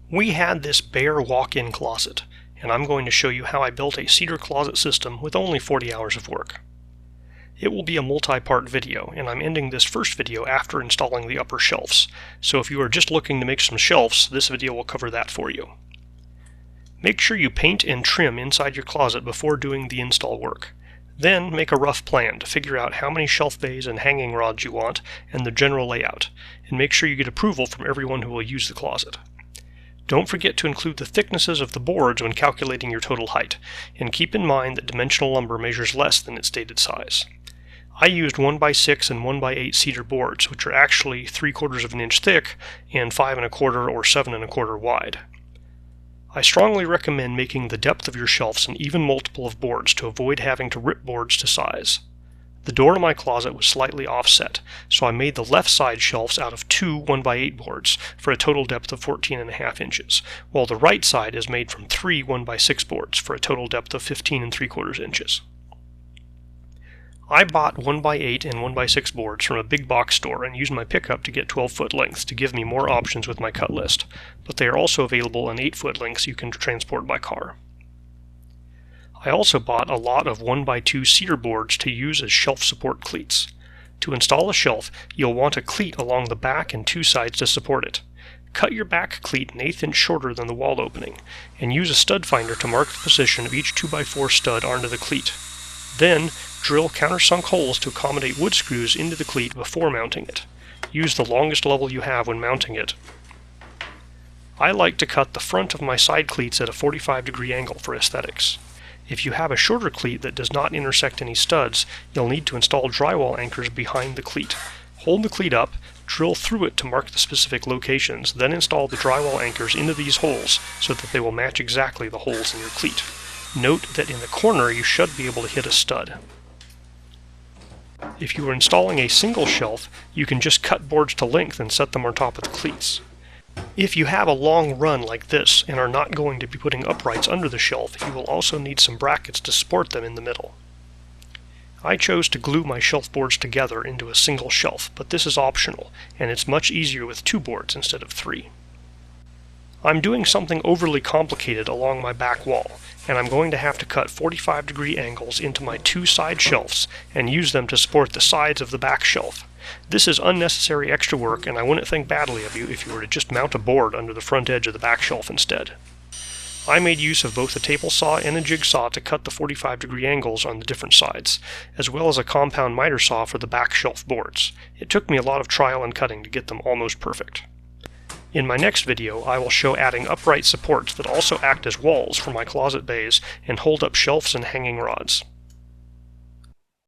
We had this bare walk-in closet, and I'm going to show you how I built a cedar closet system with only 40 hours of work. It will be a multi-part video, and I'm ending this first video after installing the upper shelves, so if you are just looking to make some shelves, this video will cover that for you. Make sure you paint and trim inside your closet before doing the install work. Then make a rough plan to figure out how many shelf bays and hanging rods you want and the general layout, and make sure you get approval from everyone who will use the closet. Don't forget to include the thicknesses of the boards when calculating your total height, and keep in mind that dimensional lumber measures less than its stated size. I used 1x6 and 1x8 cedar boards, which are actually 3/4 of an inch thick and 5 1/4 or 7 1/4 wide. I strongly recommend making the depth of your shelves an even multiple of boards to avoid having to rip boards to size. The door to my closet was slightly offset, so I made the left side shelves out of two 1x8 boards for a total depth of 14.5 inches, while the right side is made from three 1x6 boards for a total depth of 15 3/4 inches. I bought 1x8 and 1x6 boards from a big box store and used my pickup to get 12-foot lengths to give me more options with my cut list, but they are also available in 8-foot lengths you can transport by car. I also bought a lot of 1x2 cedar boards to use as shelf support cleats. To install a shelf, you'll want a cleat along the back and two sides to support it. Cut your back cleat 1/8 inch shorter than the wall opening, and use a stud finder to mark the position of each 2x4 stud onto the cleat. Then, drill countersunk holes to accommodate wood screws into the cleat before mounting it. Use the longest level you have when mounting it. I like to cut the front of my side cleats at a 45-degree angle for aesthetics. If you have a shorter cleat that does not intersect any studs, you'll need to install drywall anchors behind the cleat. Hold the cleat up, drill through it to mark the specific locations, then install the drywall anchors into these holes so that they will match exactly the holes in your cleat. Note that in the corner you should be able to hit a stud. If you are installing a single shelf, you can just cut boards to length and set them on top of the cleats. If you have a long run like this and are not going to be putting uprights under the shelf, you will also need some brackets to support them in the middle. I chose to glue my shelf boards together into a single shelf, but this is optional, and it's much easier with 2 boards instead of 3. I'm doing something overly complicated along my back wall, and I'm going to have to cut 45-degree angles into my 2 side shelves and use them to support the sides of the back shelf. This is unnecessary extra work, and I wouldn't think badly of you if you were to just mount a board under the front edge of the back shelf instead. I made use of both a table saw and a jigsaw to cut the 45-degree angles on the different sides, as well as a compound miter saw for the back shelf boards. It took me a lot of trial and cutting to get them almost perfect. In my next video, I will show adding upright supports that also act as walls for my closet bays and hold up shelves and hanging rods.